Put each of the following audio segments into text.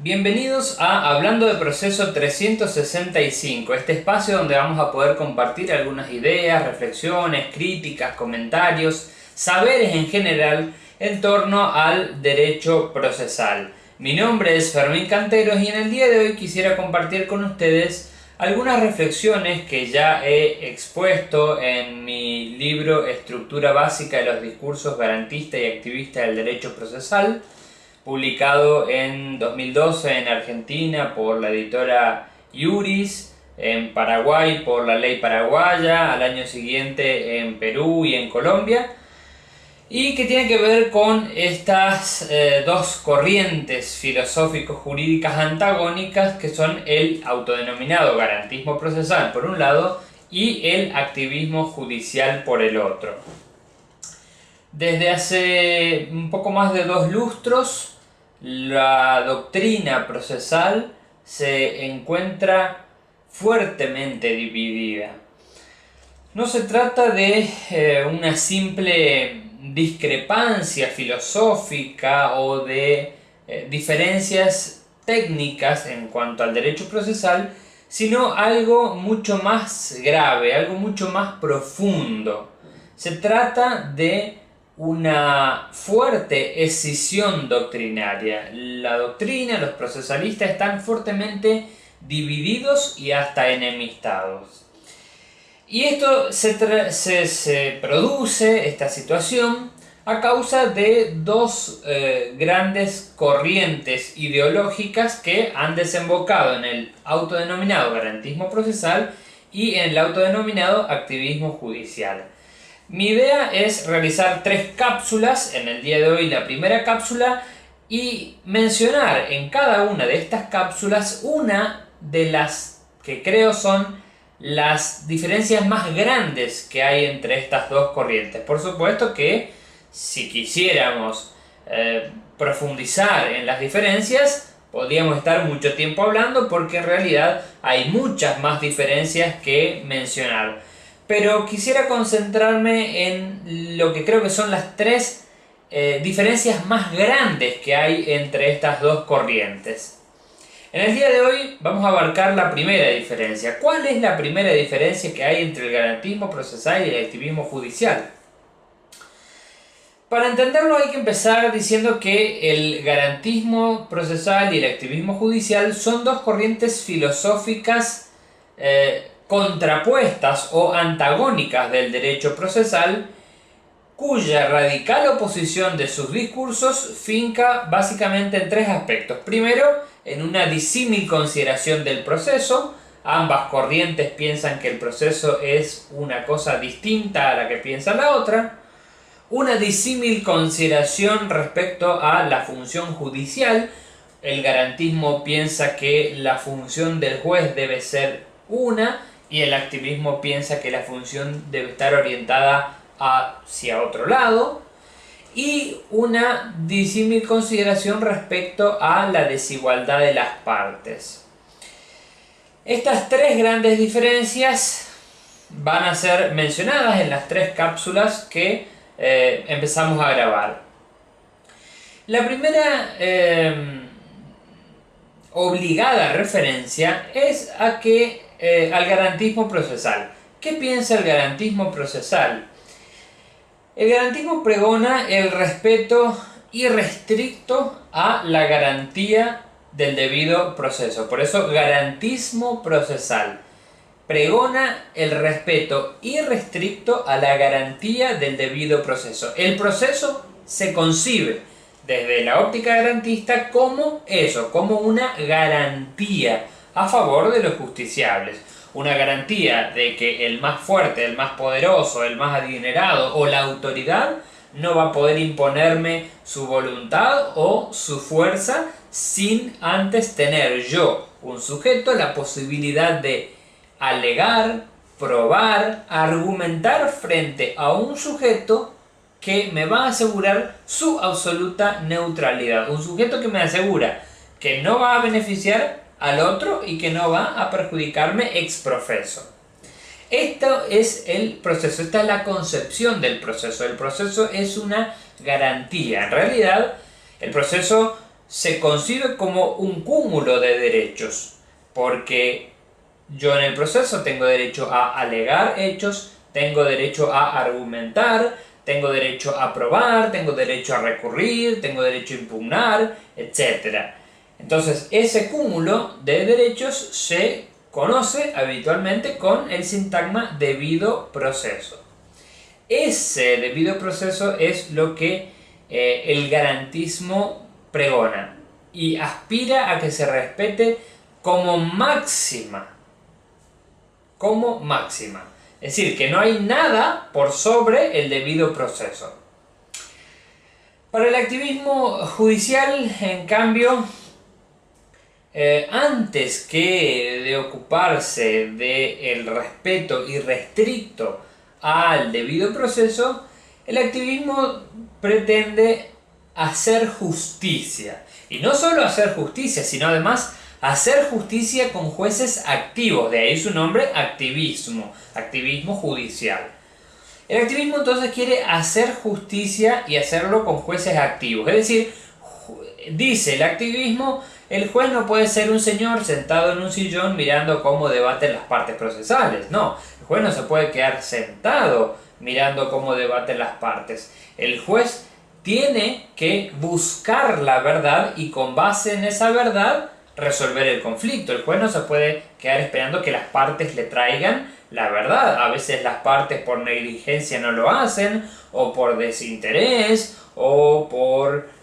Bienvenidos a Hablando de Proceso 365, este espacio donde vamos a poder compartir algunas ideas, reflexiones, críticas, comentarios, saberes en general en torno al derecho procesal. Mi nombre es Fermín Canteros y en el día de hoy quisiera compartir con ustedes algunas reflexiones que ya he expuesto en mi libro Estructura Básica de los Discursos Garantista y Activista del Derecho Procesal, publicado en 2012 en Argentina por la editora Iuris, en Paraguay por la Ley Paraguaya, al año siguiente en Perú y en Colombia, y que tiene que ver con estas dos corrientes filosófico-jurídicas antagónicas que son el autodenominado garantismo procesal por un lado y el activismo judicial por el otro. Desde hace un poco más de 2 lustros, la doctrina procesal se encuentra fuertemente dividida. No se trata de una simple discrepancia filosófica o de diferencias técnicas en cuanto al derecho procesal, sino algo mucho más grave, algo mucho más profundo. Se trata de una fuerte escisión doctrinaria. La doctrina, los procesalistas están fuertemente divididos y hasta enemistados. Y esto se produce, esta situación, a causa de dos grandes corrientes ideológicas que han desembocado en el autodenominado garantismo procesal y en el autodenominado activismo judicial. Mi idea es realizar 3 cápsulas, en el día de hoy la primera cápsula, y mencionar en cada una de estas cápsulas una de las que creo son las diferencias más grandes que hay entre estas dos corrientes. Por supuesto que si quisiéramos profundizar en las diferencias, podríamos estar mucho tiempo hablando porque en realidad hay muchas más diferencias que mencionar. Pero quisiera concentrarme en lo que creo que son las 3 diferencias más grandes que hay entre estas dos corrientes. En el día de hoy vamos a abarcar la primera diferencia. ¿Cuál es la primera diferencia que hay entre el garantismo procesal y el activismo judicial? Para entenderlo hay que empezar diciendo que el garantismo procesal y el activismo judicial son dos corrientes filosóficas contrapuestas o antagónicas del derecho procesal, cuya radical oposición de sus discursos finca básicamente en 3 aspectos. Primero, en una disímil consideración del proceso. Ambas corrientes piensan que el proceso es una cosa distinta a la que piensa la otra. Una disímil consideración respecto a la función judicial. El garantismo piensa que la función del juez debe ser una, y el activismo piensa que la función debe estar orientada hacia otro lado, y una disímil consideración respecto a la desigualdad de las partes. Estas 3 grandes diferencias van a ser mencionadas en las 3 cápsulas que empezamos a grabar. La primera obligada referencia es a que al garantismo procesal. ¿Qué piensa el garantismo procesal? El garantismo pregona el respeto irrestricto a la garantía del debido proceso. Por eso, garantismo procesal. Pregona el respeto irrestricto a la garantía del debido proceso. El proceso se concibe desde la óptica garantista como eso, como una garantía a favor de los justiciables. Una garantía de que el más fuerte, el más poderoso, el más adinerado o la autoridad no va a poder imponerme su voluntad o su fuerza sin antes tener yo, un sujeto, la posibilidad de alegar, probar, argumentar frente a un sujeto que me va a asegurar su absoluta neutralidad. Un sujeto que me asegura que no va a beneficiar al otro y que no va a perjudicarme ex profeso. Esto es el proceso, esta es la concepción del proceso. El proceso es una garantía. En realidad, el proceso se concibe como un cúmulo de derechos, porque yo en el proceso tengo derecho a alegar hechos, tengo derecho a argumentar, tengo derecho a probar, tengo derecho a recurrir, tengo derecho a impugnar, etc. Entonces, ese cúmulo de derechos se conoce habitualmente con el sintagma debido proceso. Ese debido proceso es lo que el garantismo pregona y aspira a que se respete como máxima. Como máxima. Es decir, que no hay nada por sobre el debido proceso. Para el activismo judicial, en cambio, antes que de ocuparse del respeto irrestricto al debido proceso, el activismo pretende hacer justicia. Y no solo hacer justicia, sino además hacer justicia con jueces activos. De ahí su nombre, activismo, activismo judicial. El activismo entonces quiere hacer justicia y hacerlo con jueces activos. Es decir, dice el activismo, el juez no puede ser un señor sentado en un sillón mirando cómo debaten las partes procesales. No, el juez no se puede quedar sentado mirando cómo debaten las partes. El juez tiene que buscar la verdad y con base en esa verdad resolver el conflicto. El juez no se puede quedar esperando que las partes le traigan la verdad. A veces las partes por negligencia no lo hacen, o por desinterés, o por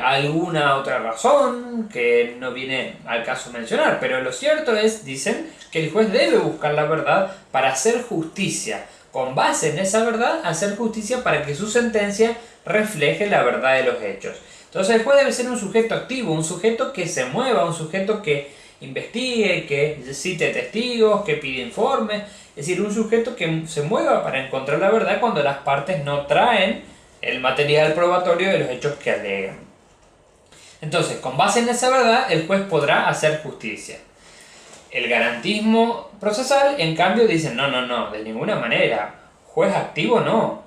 alguna otra razón que no viene al caso mencionar. Pero lo cierto es, dicen, que el juez debe buscar la verdad para hacer justicia. Con base en esa verdad, hacer justicia para que su sentencia refleje la verdad de los hechos. Entonces el juez debe ser un sujeto activo, un sujeto que se mueva, un sujeto que investigue, que cite testigos, que pide informes. Es decir, un sujeto que se mueva para encontrar la verdad cuando las partes no traen el material probatorio de los hechos que alegan. Entonces, con base en esa verdad, el juez podrá hacer justicia. El garantismo procesal, en cambio, dice no, de ninguna manera. Juez activo no.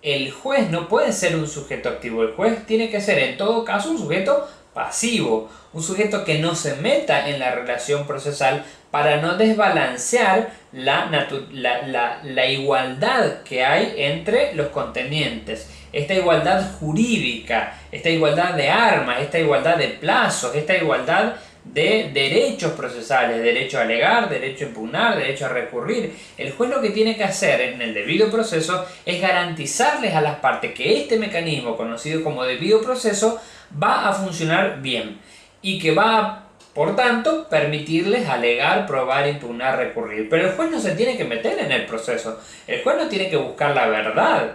El juez no puede ser un sujeto activo. El juez tiene que ser, en todo caso, un sujeto pasivo. Un sujeto que no se meta en la relación procesal para no desbalancear la igualdad que hay entre los contendientes. Esta igualdad jurídica, esta igualdad de armas, esta igualdad de plazos, esta igualdad de derechos procesales, derecho a alegar, derecho a impugnar, derecho a recurrir. El juez lo que tiene que hacer en el debido proceso es garantizarles a las partes que este mecanismo, conocido como debido proceso, va a funcionar bien y que va, por tanto, permitirles alegar, probar, impugnar, recurrir. Pero el juez no se tiene que meter en el proceso, el juez no tiene que buscar la verdad.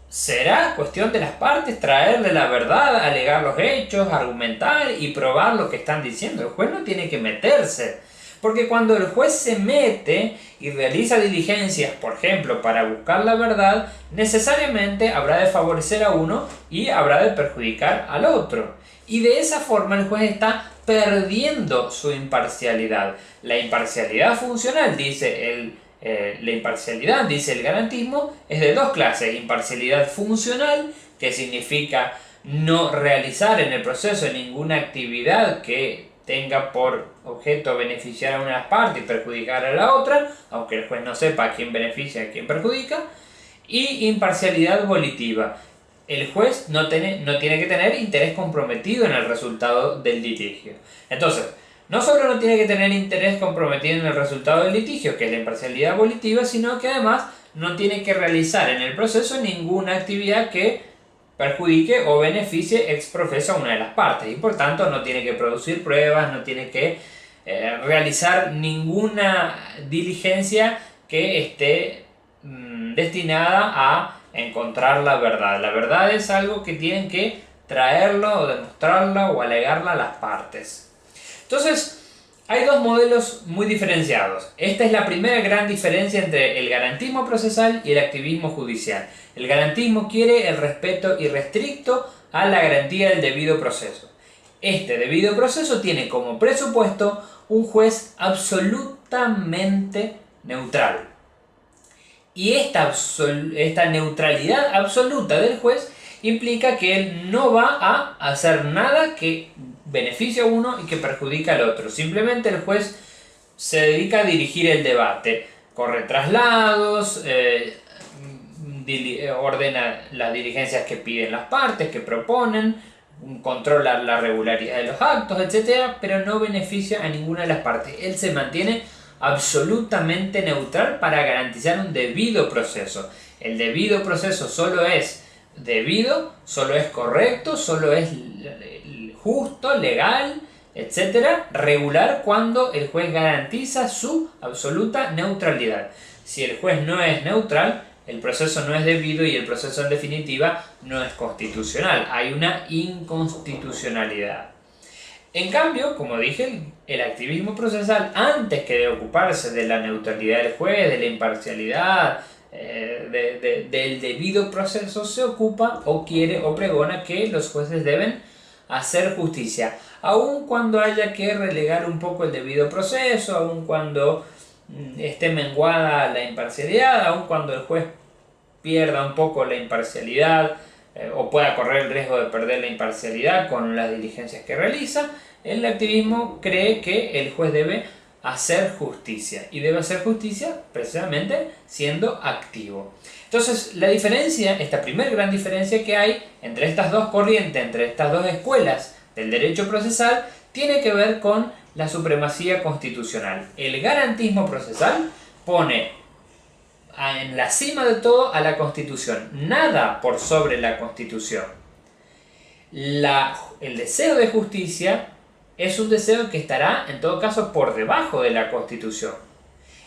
Será cuestión de las partes traerle la verdad, alegar los hechos, argumentar y probar lo que están diciendo. El juez no tiene que meterse. Porque cuando el juez se mete y realiza diligencias, por ejemplo, para buscar la verdad, necesariamente habrá de favorecer a uno y habrá de perjudicar al otro. Y de esa forma el juez está perdiendo su imparcialidad. La imparcialidad funcional, dice la imparcialidad, dice el garantismo, es de dos clases: imparcialidad funcional, que significa no realizar en el proceso ninguna actividad que tenga por objeto beneficiar a una de las partes y perjudicar a la otra, aunque el juez no sepa a quién beneficia y a quién perjudica. Y imparcialidad volitiva: el juez no tiene que tener interés comprometido en el resultado del litigio. Entonces, no solo no tiene que tener interés comprometido en el resultado del litigio, que es la imparcialidad volitiva, sino que además no tiene que realizar en el proceso ninguna actividad que perjudique o beneficie ex profeso a una de las partes, y por tanto no tiene que producir pruebas, no tiene que realizar ninguna diligencia que esté destinada a encontrar la verdad. La verdad es algo que tienen que traerlo o demostrarla o alegarla a las partes. Entonces, hay dos modelos muy diferenciados. Esta es la primera gran diferencia entre el garantismo procesal y el activismo judicial. El garantismo quiere el respeto irrestricto a la garantía del debido proceso. Este debido proceso tiene como presupuesto un juez absolutamente neutral. Y esta neutralidad absoluta del juez implica que él no va a hacer nada que beneficia a uno y que perjudica al otro. Simplemente el juez se dedica a dirigir el debate, corre traslados, ordena las diligencias que piden las partes, que proponen, controla la regularidad de los actos, etc., pero no beneficia a ninguna de las partes. Él se mantiene absolutamente neutral para garantizar un debido proceso. El debido proceso solo es debido, solo es correcto, solo es justo, legal, etcétera, regular cuando el juez garantiza su absoluta neutralidad. Si el juez no es neutral, el proceso no es debido y el proceso en definitiva no es constitucional. Hay una inconstitucionalidad. En cambio, como dije, el activismo procesal, antes que de ocuparse de la neutralidad del juez, de la imparcialidad, del debido proceso, se ocupa o quiere o pregona que los jueces deben hacer justicia, aun cuando haya que relegar un poco el debido proceso, aun cuando esté menguada la imparcialidad, aun cuando el juez pierda un poco la imparcialidad o pueda correr el riesgo de perder la imparcialidad con las diligencias que realiza. El activismo cree que el juez debe hacer justicia, y debe hacer justicia precisamente siendo activo. Entonces, la diferencia, esta primera gran diferencia que hay entre estas dos corrientes, entre estas dos escuelas del derecho procesal, tiene que ver con la supremacía constitucional. El garantismo procesal pone en la cima de todo a la Constitución, nada por sobre la Constitución. El deseo de justicia es un deseo que estará en todo caso por debajo de la Constitución.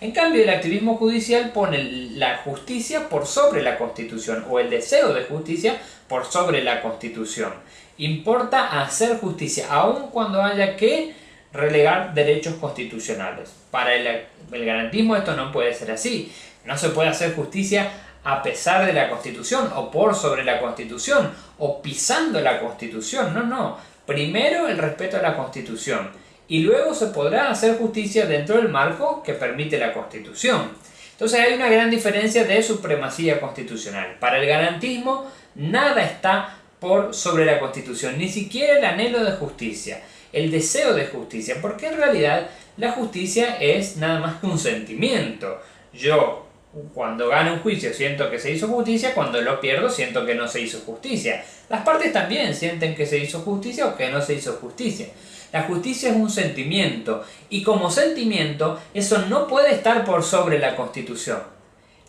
En cambio, el activismo judicial pone la justicia por sobre la Constitución, o el deseo de justicia por sobre la Constitución. Importa hacer justicia, aun cuando haya que relegar derechos constitucionales. Para el garantismo esto no puede ser así. No se puede hacer justicia a pesar de la Constitución, o por sobre la Constitución, o pisando la Constitución. No. Primero el respeto a la Constitución, y luego se podrá hacer justicia dentro del marco que permite la Constitución. Entonces hay una gran diferencia de supremacía constitucional. Para el garantismo nada está por sobre la Constitución, ni siquiera el anhelo de justicia, el deseo de justicia, porque en realidad la justicia es nada más que un sentimiento. Yo, cuando gano un juicio, siento que se hizo justicia; cuando lo pierdo, siento que no se hizo justicia. Las partes también sienten que se hizo justicia o que no se hizo justicia. La justicia es un sentimiento, y como sentimiento, eso no puede estar por sobre la Constitución.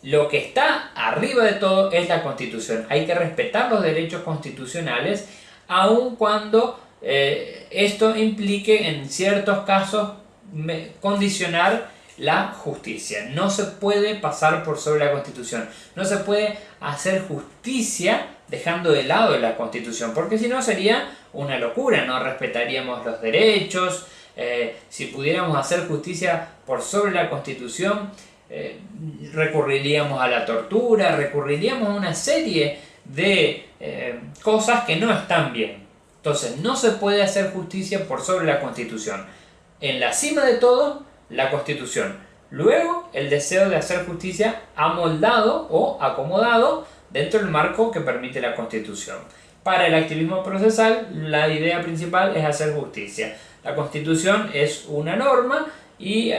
Lo que está arriba de todo es la Constitución. Hay que respetar los derechos constitucionales, aun cuando esto implique en ciertos casos condicionar la justicia. No se puede pasar por sobre la Constitución. No se puede hacer justicia dejando de lado la Constitución, porque si no sería una locura, no respetaríamos los derechos. Si pudiéramos hacer justicia por sobre la Constitución, recurriríamos a la tortura, recurriríamos a una serie de cosas que no están bien. Entonces, no se puede hacer justicia por sobre la Constitución. En la cima de todo, la Constitución. Luego, el deseo de hacer justicia amoldado o acomodado dentro del marco que permite la Constitución. Para el activismo procesal, la idea principal es hacer justicia. La Constitución es una norma, y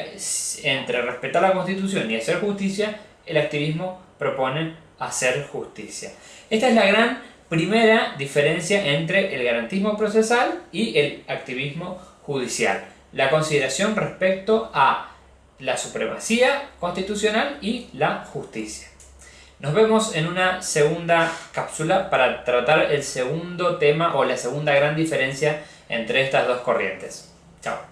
entre respetar la Constitución y hacer justicia, el activismo propone hacer justicia. Esta es la gran primera diferencia entre el garantismo procesal y el activismo judicial. La consideración respecto a la supremacía constitucional y la justicia. Nos vemos en una segunda cápsula para tratar el segundo tema, o la segunda gran diferencia entre estas dos corrientes. Chao.